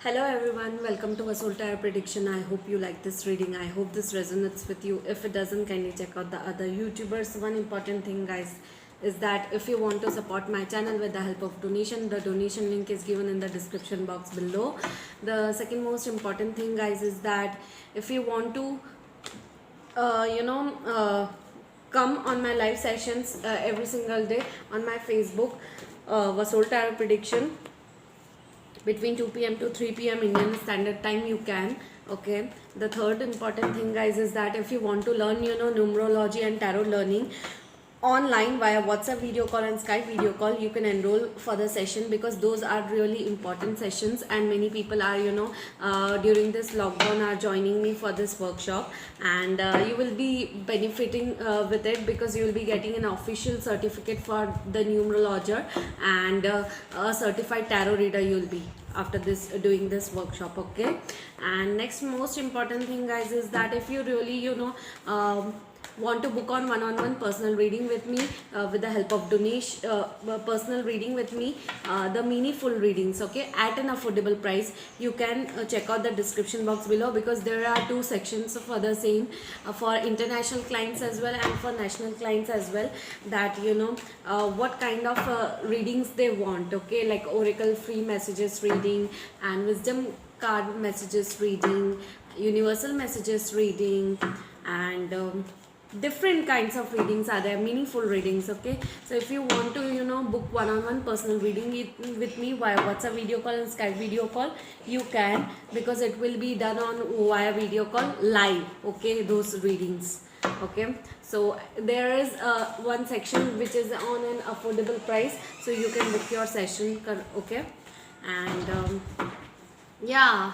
Hello everyone, welcome to Vasul Tarot Prediction. I hope you like this reading. I hope this resonates with you. If it doesn't, kindly check out the other YouTubers. One important thing, guys, is that if you want to support my channel with the help of donation, the donation link is given in the description box below. The second most important thing, guys, is that if you want to, come on my live sessions every single day on my Facebook, Vasul Tarot Prediction, between 2 p.m. to 3 p.m. Indian Standard Time, you can. Okay, the third important thing, guys, is that if you want to learn numerology and tarot learning online via WhatsApp video call and Skype video call, you can enroll for the session, because those are really important sessions and many people are during this lockdown are joining me for this workshop, and you will be benefiting with it, because you will be getting an official certificate for the numerologer and a certified tarot reader you will be after this doing this workshop. Okay, and next most important thing, guys, is that if you really want to book on one-on-one personal reading with me with the help of donation, personal reading with me, the meaningful readings, okay, at an affordable price, you can check out the description box below, because there are two sections for the same, for international clients as well and for national clients as well, that what kind of readings they want. Okay, like oracle free messages reading and wisdom card messages reading, universal messages reading, and different kinds of readings are there, meaningful readings. Okay, so if you want to book one-on-one personal reading with me via WhatsApp video call and Skype video call, you can, because it will be done on via video call live. Okay, those readings. Okay, so there is one section which is on an affordable price, so you can book your session. Okay, and yeah,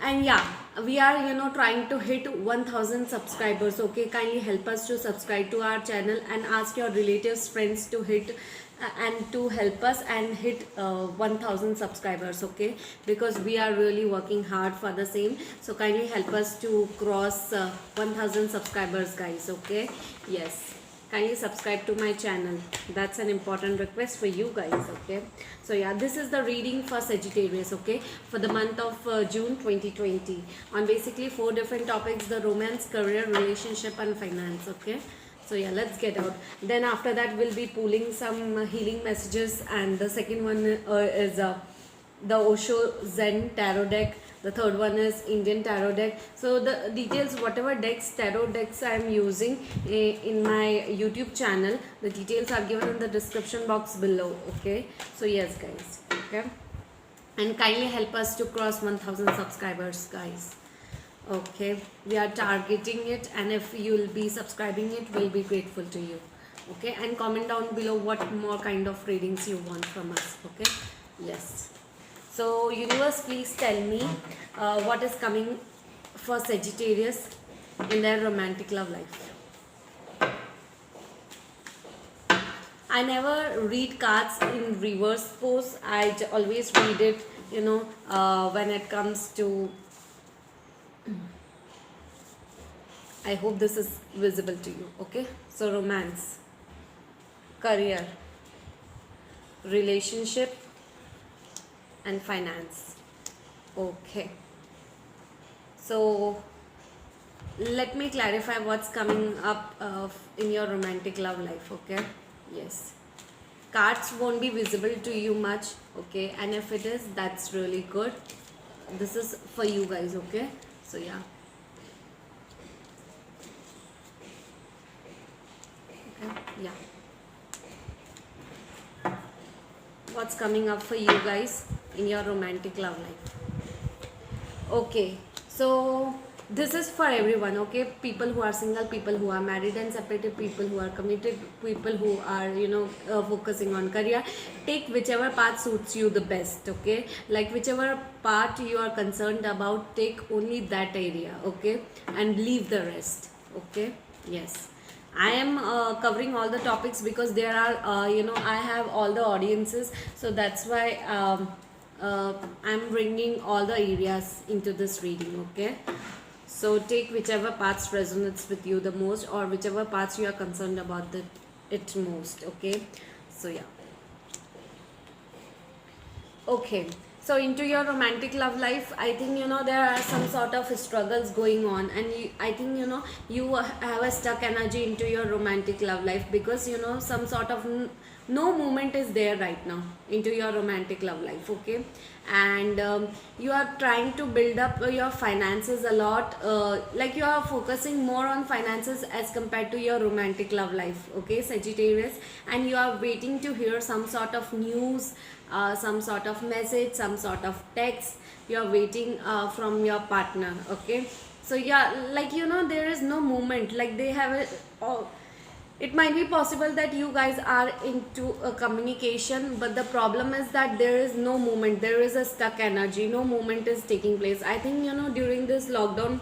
and yeah, we are trying to hit 1000 subscribers. Okay, kindly help us to subscribe to our channel and ask your relatives, friends to hit and to help us and hit 1000 subscribers. Okay, because we are really working hard for the same, so kindly help us to cross 1000 subscribers, guys. Okay, yes, kindly subscribe to my channel. That's an important request for you guys. Okay, so yeah, this is the reading for Sagittarius. Okay, for the month of June 2020, on basically 4 different topics: the romance, career, relationship and finance. Okay, so yeah, let's get out. Then after that, we'll be pulling some healing messages, and the second one is the Osho Zen tarot deck. The third one is Indian tarot deck. So the details, whatever tarot decks I am using in my YouTube channel, the details are given in the description box below. Okay, so yes, guys. Okay, and kindly help us to cross 1000 subscribers, guys. Okay, we are targeting it, and if you will be subscribing it, we'll be grateful to you. Okay, and comment down below what more kind of readings you want from us. Okay, yes. So universe, please tell me what is coming for Sagittarius in their romantic love life. I never read cards in reverse pose. I always read it when it comes to, I hope this is visible to you. Okay, so romance, career, relationship and finance. Okay, so let me clarify what's coming up in your romantic love life. Okay, yes, cards won't be visible to you much. Okay, and if it is, that's really good. This is for you guys. Okay, so yeah. Okay, yeah, what's coming up for you guys in your romantic love life. Okay, so this is for everyone. Okay, people who are single, people who are married and separated, people who are committed, people who are focusing on career. Take whichever path suits you the best. Okay, like whichever part you are concerned about, take only that area. Okay, and leave the rest. Okay, yes, I am covering all the topics because there are I have all the audiences, so that's why I'm bringing all the areas into this reading. Okay, so take whichever parts resonates with you the most, or whichever parts you are concerned about it most. Okay, so yeah. Okay, So into your romantic love life, I think there are some sort of struggles going on, and I think you have a stuck energy into your romantic love life, because some sort of no movement is there right now into your romantic love life. Okay, and you are trying to build up your finances a lot, like you are focusing more on finances as compared to your romantic love life. Okay, Sagittarius, and you are waiting to hear some sort of news, some sort of message, some sort of text you are waiting from your partner. Okay, so yeah, like there is no movement, like they have a, it might be possible that you guys are into a communication, but the problem is that there is no movement, there is a stuck energy, no movement is taking place. I think during this lockdown,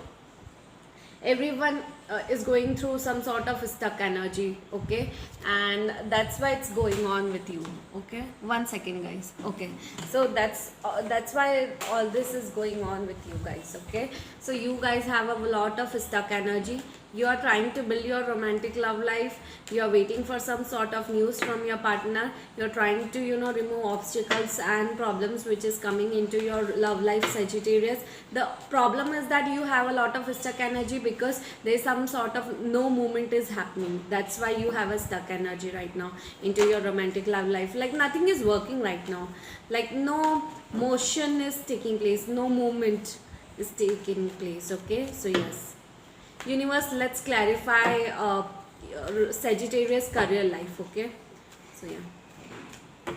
everyone is going through some sort of stuck energy. Okay, and that's why it's going on with you. Okay, one second guys. Okay, so that's why all this is going on with you guys. Okay, so you guys have a lot of stuck energy. You are trying to build your romantic love life, you are waiting for some sort of news from your partner, you're trying to remove obstacles and problems which is coming into your love life, Sagittarius. The problem is that you have a lot of stuck energy because there's some sort of no movement is happening. That's why you have a stuck energy right now into your romantic love life. Like nothing is working right now, like no motion is taking place, no movement is taking place. Okay, so yes, universe, let's clarify Sagittarius career life. Okay, so yeah,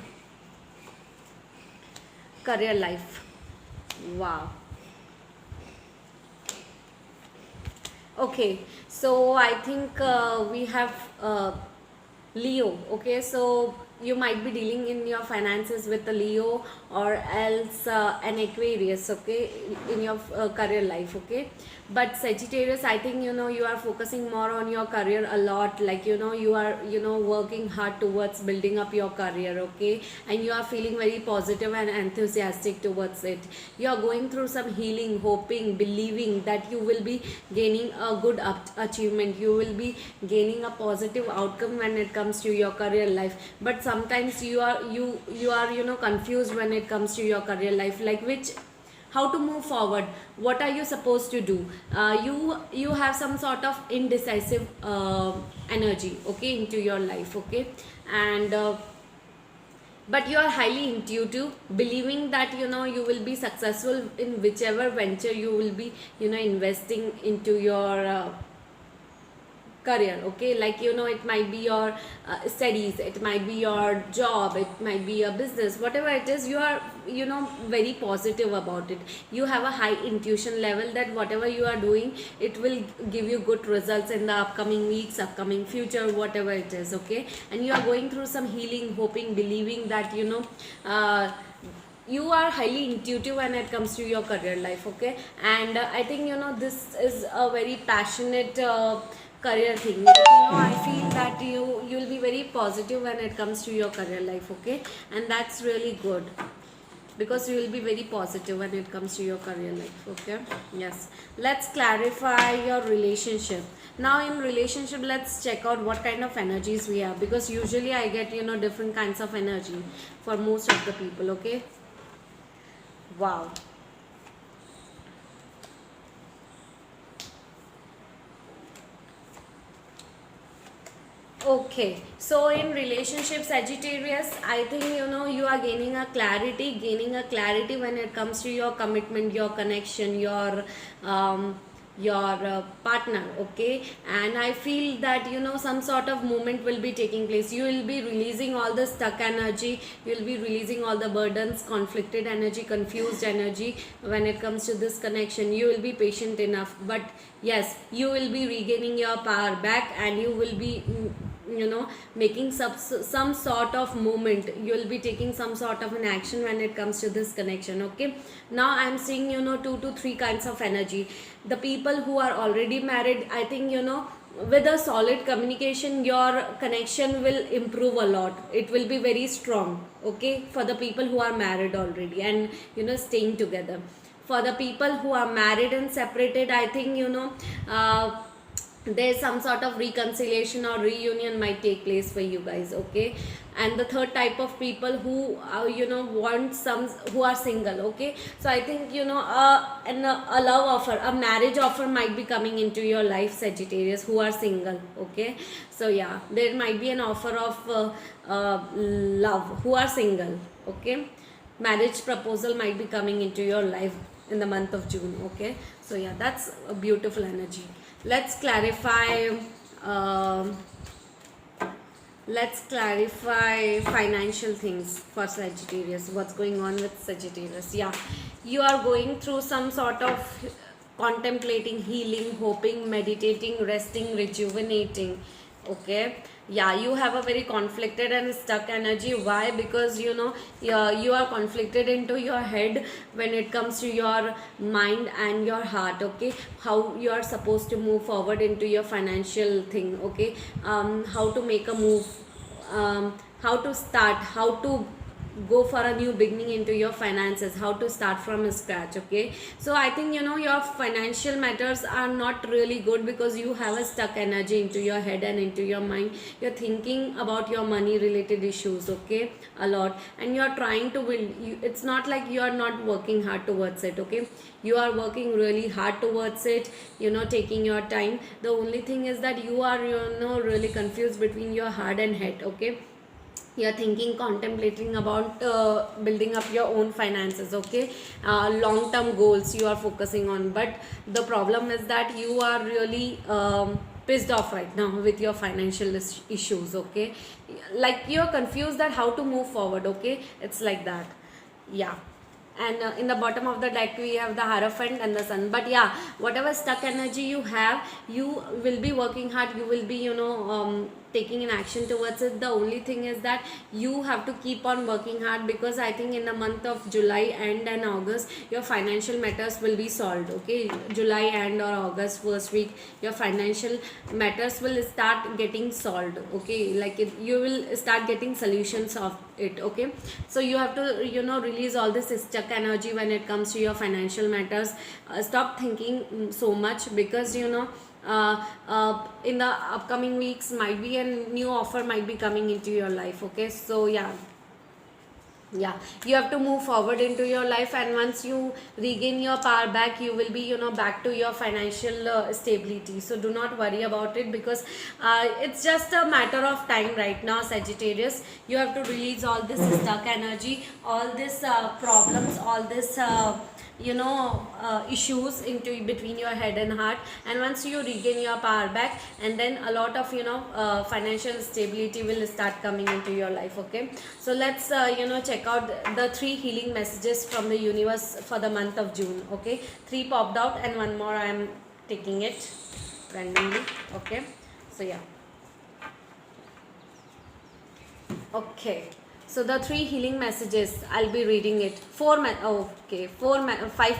career life. Wow. Okay, so I think we have Leo. Okay, so you might be dealing in your finances with a Leo, or else an Aquarius. Okay, in your career life. Okay, but Sagittarius, I think you are focusing more on your career a lot, like you are working hard towards building up your career. Okay, and you are feeling very positive and enthusiastic towards it. You are going through some healing, hoping, believing that you will be gaining a good achievement, you will be gaining a positive outcome when it comes to your career life. But sometimes you are confused when it comes to your career life, like which, how to move forward, what are you supposed to do. You have some sort of indecisive energy, okay, into your life. Okay, and but you are highly intuitive, believing that you will be successful in whichever venture you will be investing into your career. Okay, like it might be your studies, it might be your job, it might be a business, whatever it is, you are very positive about it. You have a high intuition level that whatever you are doing, it will give you good results in the upcoming weeks, upcoming future, whatever it is. Okay, and you are going through some healing, hoping, believing that you are highly intuitive when it comes to your career life. Okay, and I think this is a very passionate career thing. Like, I feel that you'll be very positive when it comes to your career life. Okay, and that's really good, because you will be very positive when it comes to your career life. Okay, yes, let's clarify your relationship. Now in relationship, let's check out what kind of energies we have, because usually I get different kinds of energy for most of the people. Okay, wow. Okay, so in relationship, Sagittarius, I think you are gaining a clarity when it comes to your commitment, your connection, your partner. Okay, and I feel that some sort of movement will be taking place. You will be releasing all the stuck energy, you will be releasing all the burdens, conflicted energy, confused energy. When it comes to this connection, you will be patient enough, but yes, you will be regaining your power back, and you will be making some sort of movement. You will be taking some sort of an action when it comes to this connection. Okay, now I'm seeing 2 to 3 kinds of energy. The people who are already married, I think with a solid communication, your connection will improve a lot, it will be very strong. Okay, for the people who are married already and staying together. For the people who are married and separated, I think there's some sort of reconciliation or reunion might take place for you guys, okay. And the third type of people who want some, who are single, okay. So I think a love offer, a marriage offer might be coming into your life, Sagittarius, who are single, okay. So yeah, there might be an offer of love, who are single, okay. Marriage proposal might be coming into your life in the month of June, okay. So yeah, that's a beautiful energy. Let's clarify financial things for Sagittarius. What's going on with Sagittarius? Yeah, you are going through some sort of contemplating, healing, hoping, meditating, resting, rejuvenating, okay. Yeah, you have a very conflicted and stuck energy. Why? Because you are conflicted into your head when it comes to your mind and your heart, okay. How you are supposed to move forward into your financial thing, okay. How to make a move, how to start, how to go for a new beginning into your finances, how to start from scratch, okay. So I think your financial matters are not really good because you have a stuck energy into your head and into your mind. You're thinking about your money related issues, okay, a lot, and you're trying to build it's not like you are not working hard towards it, okay. You are working really hard towards it, taking your time. The only thing is that you are really confused between your heart and head, okay. You're thinking, contemplating about building up your own finances, okay. Long term goals you are focusing on, but the problem is that you are really pissed off right now with your financial issues, okay. Like you're confused that how to move forward, okay. It's like that, yeah. And in the bottom of the deck we have the Hierophant and the Sun. But yeah, whatever stuck energy you have, you will be working hard, you will be taking an action towards it. The only thing is that you have to keep on working hard, because I think in the month of July and August your financial matters will be solved, okay. July and or August first week, your financial matters will start getting solved, okay. Like you will start getting solutions of it, okay. So you have to release all this stuck energy when it comes to your financial matters. Stop thinking so much, because in the upcoming weeks might be a new offer might be coming into your life, okay. So yeah, you have to move forward into your life, and once you regain your power back, you will be back to your financial stability. So do not worry about it, because it's just a matter of time right now, Sagittarius. You have to release all this stuck energy, all this problems, all this issues into between your head and heart. And once you regain your power back, and then a lot of financial stability will start coming into your life, okay. So let's check out the 3 healing messages from the universe for the month of June, okay. 3 popped out and one more I am taking it randomly, okay. So yeah, okay. So the 3 healing messages, I'll be reading it. 5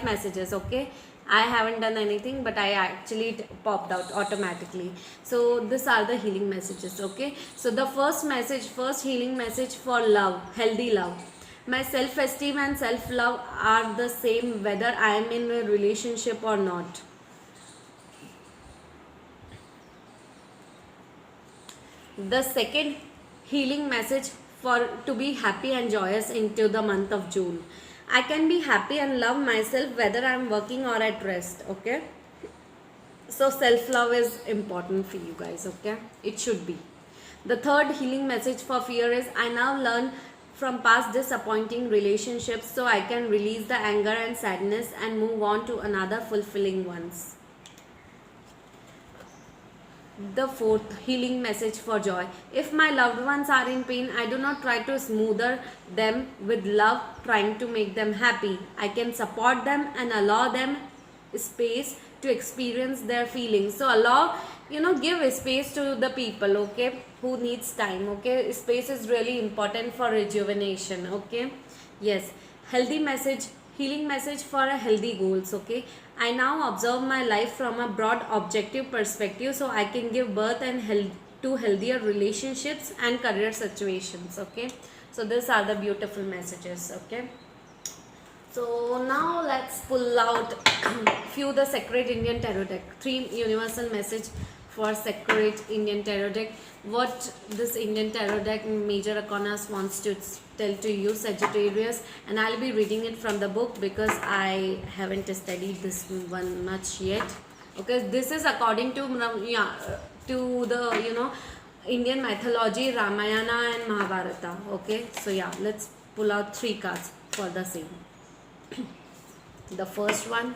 messages, okay. I haven't done anything, but I actually popped out automatically. So these are the healing messages, okay. So the first healing message for love, healthy love. My self-esteem and self-love are the same whether I am in a relationship or not. The second healing message for to be happy and joyous into the month of June. I can be happy and love myself whether I am working or at rest, okay. So self-love is important for you guys, okay. It should be. The third healing message for fear is I now learn from past disappointing relationships, so I can release the anger and sadness and move on to another fulfilling ones. The fourth healing message for joy. If my loved ones are in pain, I do not try to smoother them with love, trying to make them happy. I can support them and allow them space to experience their feelings. So allow, give space to the people, okay, who needs time, okay. Space is really important for rejuvenation, okay. Yes, healthy message, healing message for a healthy goals, okay. I now observe my life from a broad objective perspective, so I can give birth and to healthier relationships and career situations, okay. So these are the beautiful messages, okay. So now let's pull out few the Sacred Indian Tarot deck, 3 universal message for Separate Indian Tarot deck. What this Indian Tarot deck Major Arcanas wants to tell to you, Sagittarius, and I'll be reading it from the book because I haven't studied this one much yet. Okay, this is according to to the Indian mythology, Ramayana and Mahabharata. Okay, so yeah, let's pull out 3 cards for the same. The first one,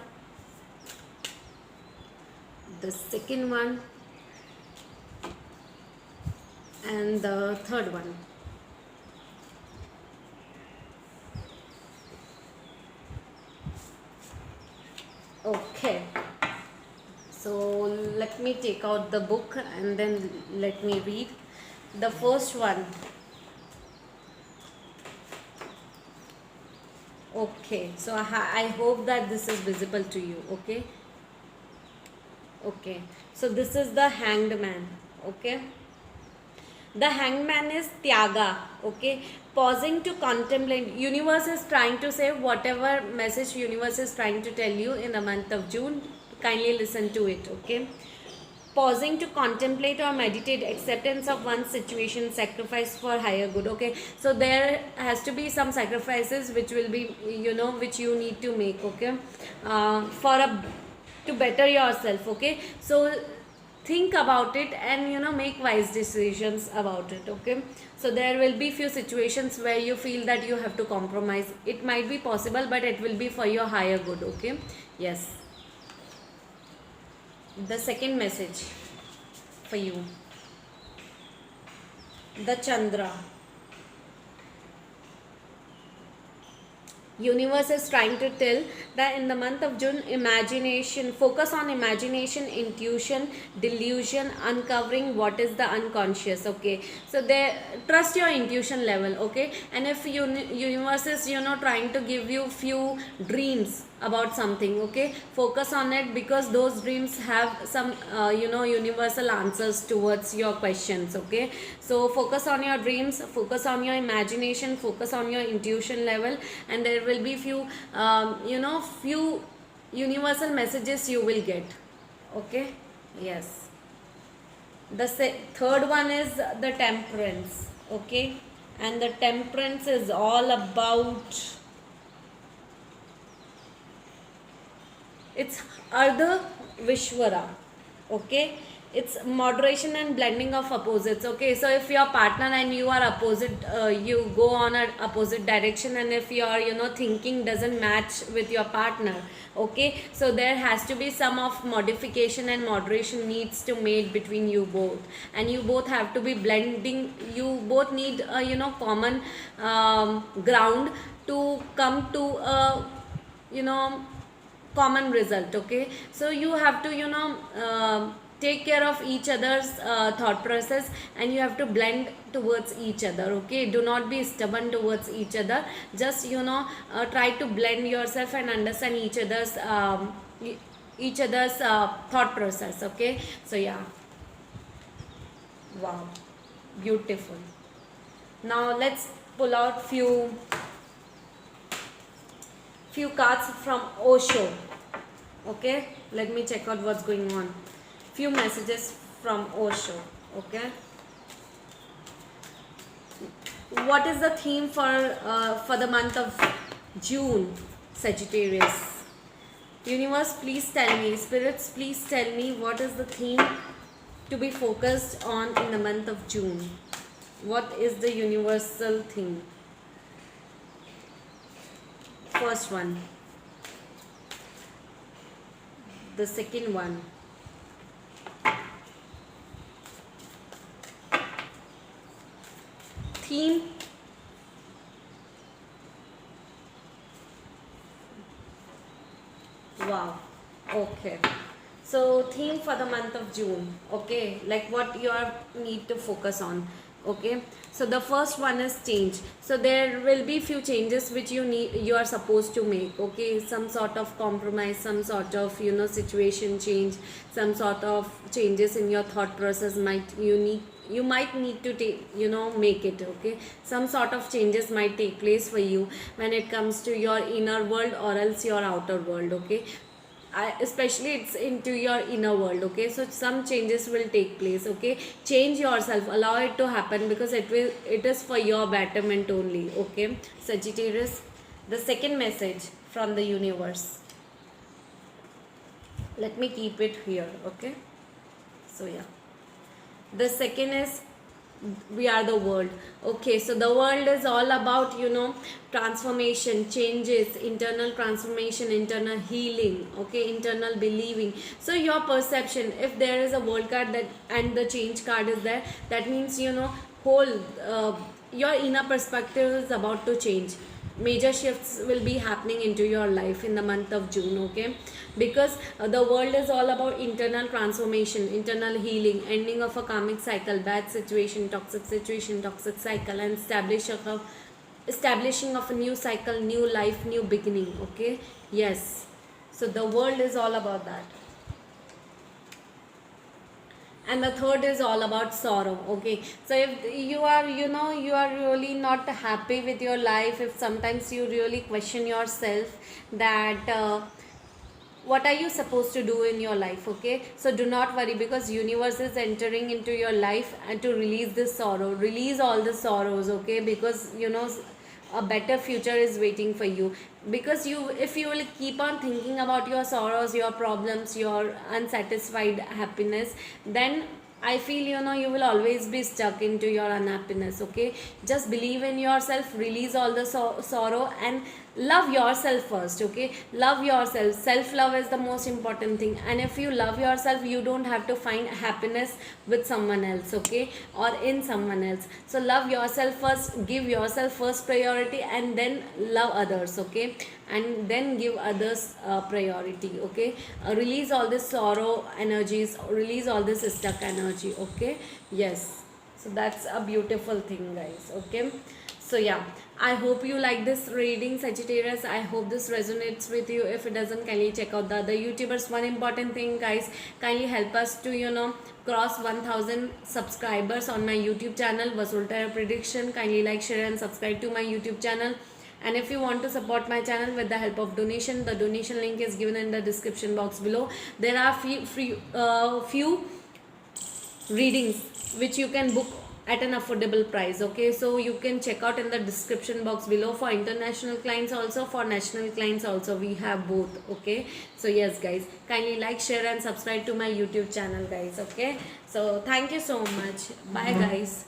the second one, and the third one. Okay, so let me take out the book and then let me read the first one. Okay, so I hope that this is visible to you. Okay, so this is the Hanged Man. Okay, the Hanged Man is Tyaga. Okay, pausing to contemplate. Universe is trying to say whatever message universe is trying to tell you in the month of June, kindly listen to it. Okay, pausing to contemplate or meditate, acceptance of one's situation, sacrifice for higher good. Okay, so there has to be some sacrifices which will be which you need to make. Okay, to better yourself. Okay, so think about it and make wise decisions about it. Okay, so there will be few situations where you feel that you have to compromise. It might be possible, but it will be for your higher good. Okay, yes. The second message for you, the Chandra. Universe is trying to tell that in the month of June, imagination, focus on imagination, intuition, delusion, uncovering what is the unconscious. Okay, so there, trust your intuition level. Okay, and if universe is trying to give you few dreams about something, okay, focus on it, because those dreams have some universal answers towards your questions. Okay, so focus on your dreams, focus on your imagination, focus on your intuition level, and there will be few few universal messages you will get. Okay, yes. The third one is the Temperance. Okay, and the Temperance is all about, it's Ardha Vishwara. Okay, it's moderation and blending of opposites. Okay, so if your partner and you are opposite, you go on an opposite direction, and if your thinking doesn't match with your partner, okay, so there has to be some of modification and moderation needs to made between you both, and you both have to be blending. You both need a common ground to come to a common result. Okay, so you have to take care of each other's thought process, and you have to blend towards each other. Okay, do not be stubborn towards each other. Just try to blend yourself and understand each other's thought process. Okay, so yeah, wow, beautiful. Now let's pull out few cards from Osho. Okay, let me check out what's going on. Few messages from Osho. Okay, what is the theme for the month of June, Sagittarius? Universe, please tell me. Spirits, please tell me what is the theme to be focused on in the month of June. What is the universal theme? First one, the second one, theme, wow, okay, so theme for the month of June. Okay, like what you need to focus on. Okay, so the first one is change. So there will be few changes which you are supposed to make. Okay, some sort of compromise, some sort of situation change, some sort of changes in your thought process you might need to take make it. Okay, some sort of changes might take place for you when it comes to your inner world or else your outer world. Okay, especially it's into your inner world. Okay, so some changes will take place. Okay, change yourself, allow it to happen, because it is for your betterment only. Okay, Sagittarius, the second message from the universe, let me keep it here. Okay, so yeah, the second is we are the world. Okay, so the world is all about, transformation, changes, internal transformation, internal healing. Okay, internal believing. So your perception, if there is a world card that and the change card is there, that means, whole your inner perspective is about to change. Major shifts will be happening into your life in the month of June. Okay, because the world is all about internal transformation, internal healing, ending of a karmic cycle, bad situation, toxic cycle, and establishing of a new cycle, new life, new beginning. Okay, yes, so the world is all about that. And the third is all about sorrow. Okay, so if you are, you are really not happy with your life, if sometimes you really question yourself that what are you supposed to do in your life. Okay, so do not worry, because universe is entering into your life and to release this sorrow, release all the sorrows. Okay, because a better future is waiting for you. Because if you will keep on thinking about your sorrows, your problems, your unsatisfied happiness, then I feel, you will always be stuck into your unhappiness. Okay, just believe in yourself, release all the sorrow, and love yourself first. Okay, love yourself. Self love is the most important thing, and if you love yourself, you don't have to find happiness with someone else. Okay, or in someone else. So love yourself first, give yourself first priority, and then love others. Okay, and then give others priority. Okay, release all this sorrow energies, release all this stuck energy. Okay, yes, so that's a beautiful thing, guys. Okay, so yeah, I hope you like this reading, Sagittarius. I hope this resonates with you. If it doesn't, kindly check out the other YouTubers. One important thing, guys, kindly help us to cross 1000 subscribers on my YouTube channel, Vasul Tarot Prediction. Kindly like, share and subscribe to my YouTube channel. And if you want to support my channel with the help of donation, the donation link is given in the description box below. There are few readings which you can book at an affordable price. Okay, so you can check out in the description box below. For international clients also, for national clients also, we have both. Okay, so yes, guys, kindly like, share and subscribe to my YouTube channel, guys. Okay, so thank you so much. Bye, guys.